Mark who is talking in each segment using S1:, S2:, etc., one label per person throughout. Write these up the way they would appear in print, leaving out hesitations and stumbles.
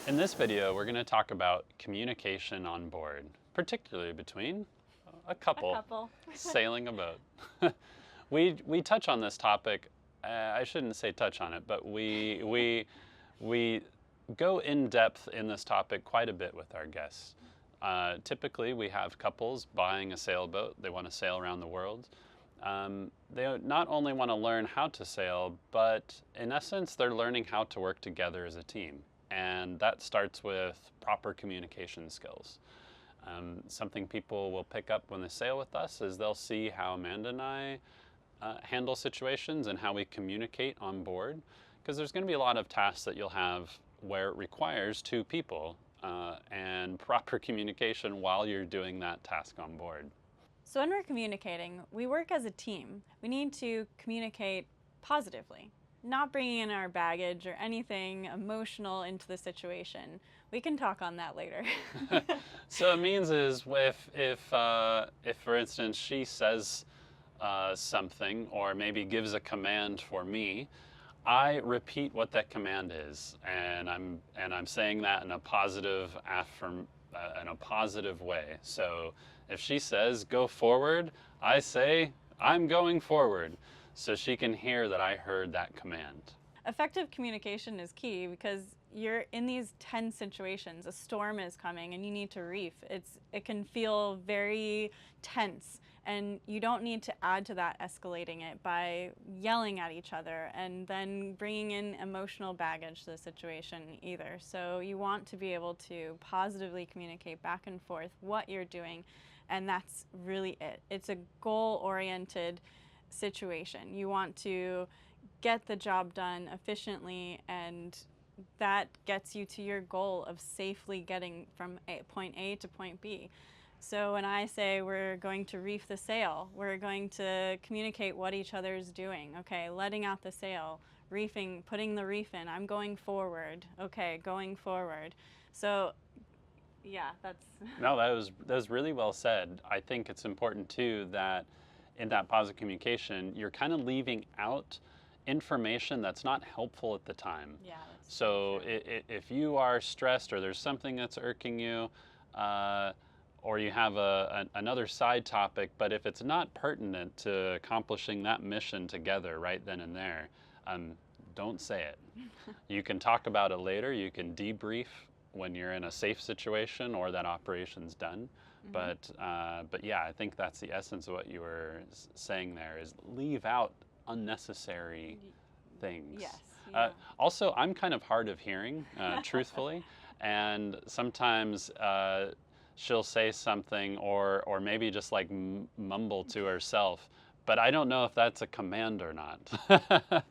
S1: In this video, we're going to talk about communication on board, particularly between a couple, sailing a boat. We touch on this topic. I shouldn't say touch on it, but we go in depth in this topic quite a bit with our guests. Typically, we have couples buying a sailboat. They want to sail around the world. They not only want to learn how to sail, but in essence, they're learning how to work together as a team. And that starts with proper communication skills. Something people will pick up when they sail with us is they'll see how Amanda and I handle situations and how we communicate on board. Because there's going to be a lot of tasks that you'll have where it requires two people and proper communication while you're doing that task on board.
S2: So when we're communicating, we work as a team. We need to communicate positively, not bringing in our baggage or anything emotional into the situation. We can talk on that later.
S1: So it means is if for instance she says something or maybe gives a command for me, I repeat what that command is, and I'm saying that in a positive in a positive way. So if she says go forward, I say I'm going forward, so she can hear that I heard that command.
S2: Effective communication is key because you're in these tense situations. A storm is coming and you need to reef. It can feel very tense, and you don't need to add to that, escalating it by yelling at each other and then bringing in emotional baggage to the situation either. So you want to be able to positively communicate back and forth what you're doing, and that's really it. It's a goal-oriented situation. You want to get the job done efficiently, and that gets you to your goal of safely getting from point A to point B. So when I say we're going to reef the sail, we're going to communicate what each other is doing. Okay, letting out the sail, reefing, putting the reef in, I'm going forward. Okay, going forward. So yeah, that's...
S1: No, that was really well said. I think it's important too that in that positive communication, you're kind of leaving out information that's not helpful at the time.
S2: Yeah.
S1: So if you are stressed or there's something that's irking you, or you have another side topic, but if it's not pertinent to accomplishing that mission together right then and there, don't say it. You can talk about it later. You can debrief when you're in a safe situation or that operation's done. Mm-hmm. But yeah, I think that's the essence of what you were saying there, is leave out unnecessary things.
S2: Yes. Yeah.
S1: Also, I'm kind of hard of hearing, truthfully, and sometimes she'll say something or maybe just like mumble to herself, but I don't know if that's a command or not.
S2: Right.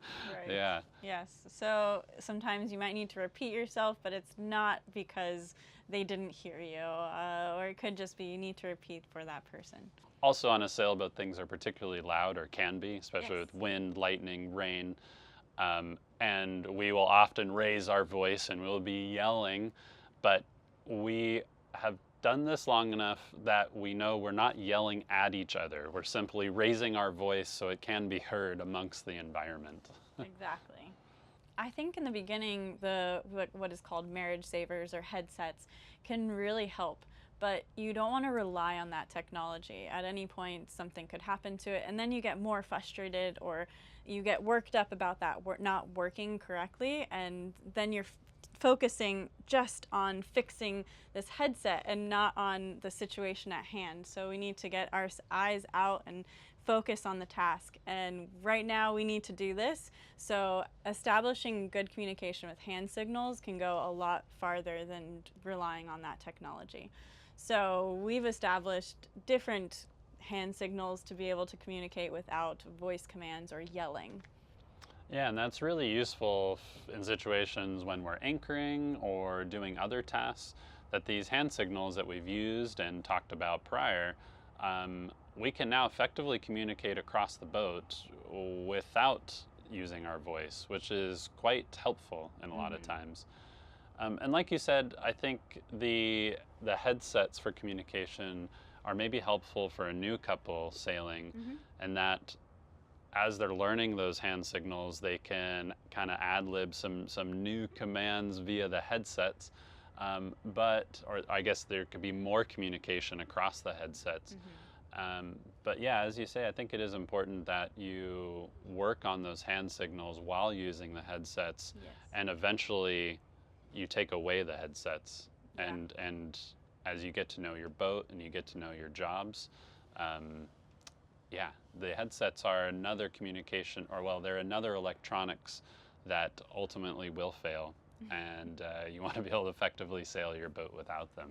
S1: Yeah.
S2: Yes. So sometimes you might need to repeat yourself, but it's not because they didn't hear you, or it could just be you need to repeat for that person.
S1: Also on a sailboat, things are particularly loud, or can be, especially
S2: Yes.
S1: with wind, lightning, rain. And we will often raise our voice and we'll be yelling, but we have done this long enough that we know we're not yelling at each other. We're simply raising our voice so it can be heard amongst the environment.
S2: Exactly. I think in the beginning, what is called marriage savers or headsets can really help, but you don't want to rely on that technology. At any point, something could happen to it, and then you get more frustrated or you get worked up about that not working correctly, and then you're focusing just on fixing this headset and not on the situation at hand. So we need to get our eyes out and focus on the task. And right now we need to do this. So establishing good communication with hand signals can go a lot farther than relying on that technology. So we've established different hand signals to be able to communicate without voice commands or yelling.
S1: Yeah, and that's really useful in situations when we're anchoring or doing other tasks, that these hand signals that we've used and talked about prior, we can now effectively communicate across the boat without using our voice, which is quite helpful in a lot of times. And like you said, I think the headsets for communication are maybe helpful for a new couple sailing, and that as they're learning those hand signals, they can kind of ad-lib some new commands via the headsets. Or I guess there could be more communication across the headsets. But yeah, as you say, I think it is important that you work on those hand signals while using the headsets, and eventually you take away the headsets. And as you get to know your boat and you get to know your jobs, the headsets are another communication, they're another electronics that ultimately will fail. And you want to be able to effectively sail your boat without them.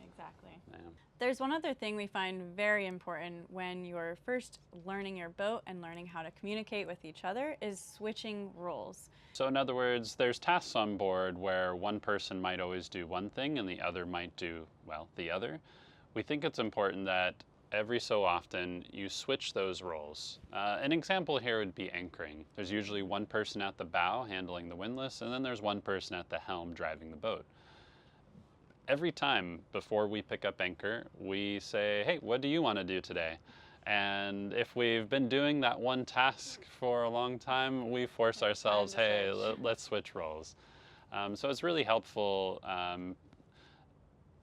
S2: Exactly.
S1: Yeah.
S2: There's one other thing we find very important when you're first learning your boat and learning how to communicate with each other is switching roles.
S1: So in other words, there's tasks on board where one person might always do one thing and the other might do, the other. We think it's important that every so often you switch those roles. An example here would be anchoring. There's usually one person at the bow handling the windlass, and then there's one person at the helm driving the boat. Every time before we pick up anchor, we say, hey, what do you want to do today? And if we've been doing that one task for a long time, we force ourselves, hey, let's switch roles. So it's really helpful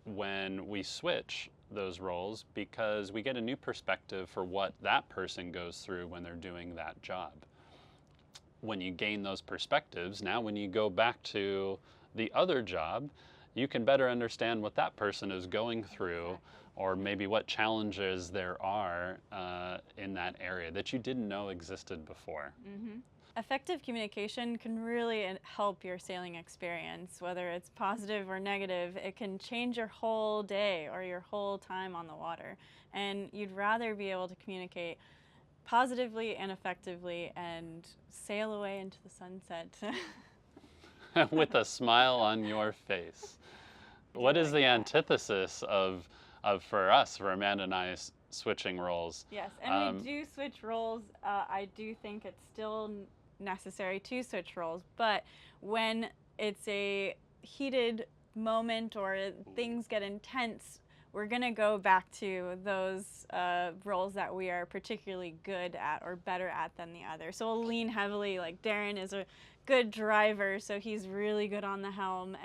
S1: when we switch those roles, because we get a new perspective for what that person goes through when they're doing that job. When you gain those perspectives, now when you go back to the other job, you can better understand what that person is going through, or maybe what challenges there are in that area that you didn't know existed before.
S2: Effective communication can really help your sailing experience, whether it's positive or negative. It can change your whole day or your whole time on the water. And you'd rather be able to communicate positively and effectively and sail away into the sunset.
S1: With a smile on your face. What is the antithesis of for us, for Amanda and I, switching roles?
S2: Yes, and we do switch roles. I do think it's still necessary to switch roles, but when it's a heated moment or things get intense, we're going to go back to those roles that we are particularly good at or better at than the other. So we'll lean heavily, like Darren is a good driver, so he's really good on the helm,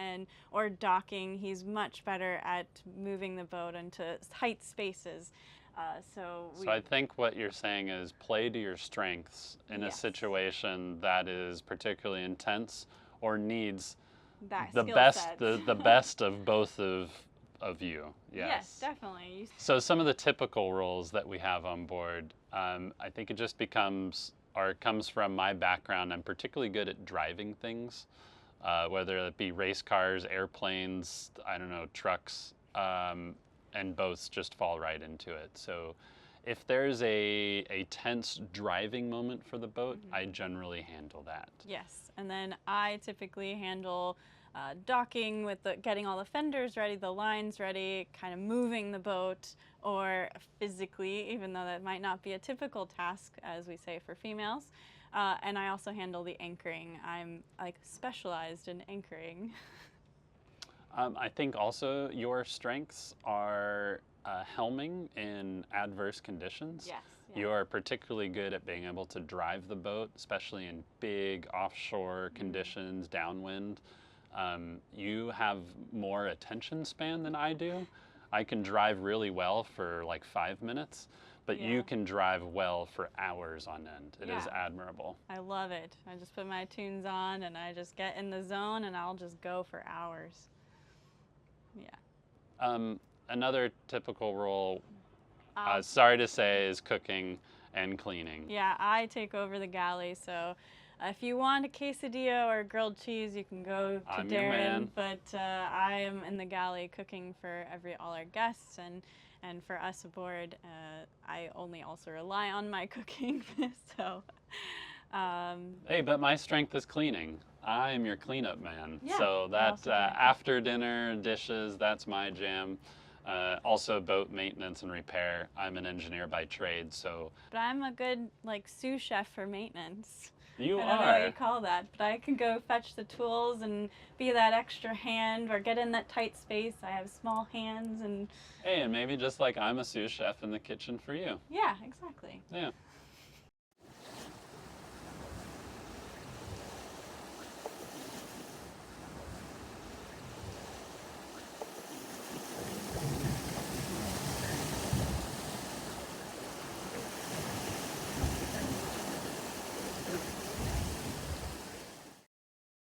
S2: or docking, he's much better at moving the boat into tight spaces. So
S1: I think what you're saying is play to your strengths in a situation that is particularly intense or needs the best of both of you.
S2: Yes, definitely.
S1: So some of the typical roles that we have on board, I think it just comes from my background. I'm particularly good at driving things, whether it be race cars, airplanes, trucks, and boats just fall right into it. So if there's a tense driving moment for the boat, I generally handle that.
S2: Yes, and then I typically handle docking with getting all the fenders ready, the lines ready, kind of moving the boat, or physically, even though that might not be a typical task, as we say for females. And I also handle the anchoring. I'm specialized in anchoring.
S1: I think also your strengths are helming in adverse conditions.
S2: Yes.
S1: You are particularly good at being able to drive the boat, especially in big offshore conditions, downwind. You have more attention span than I do. I can drive really well for 5 minutes, but you can drive well for hours on end. It is admirable.
S2: I love it. I just put my tunes on and I just get in the zone and I'll just go for hours. Yeah.
S1: Another typical role, sorry to say, is cooking and cleaning.
S2: Yeah, I take over the galley, so if you want a quesadilla or grilled cheese, you can go to
S1: I'm your
S2: Darren.
S1: man.
S2: But I am in the galley cooking for all our guests and for us aboard. I only also rely on my cooking, so.
S1: Hey, but my strength is cleaning. I'm your cleanup man.
S2: Yeah,
S1: So that after dinner dishes, that's my jam. Also boat maintenance and repair. I'm an engineer by trade, so.
S2: But I'm a good sous chef for maintenance.
S1: You
S2: I don't know
S1: are.
S2: what you call that, but I can go fetch the tools and be that extra hand or get in that tight space. I have small hands and.
S1: Hey, and maybe just like I'm a sous chef in the kitchen for you.
S2: Yeah, exactly.
S1: Yeah.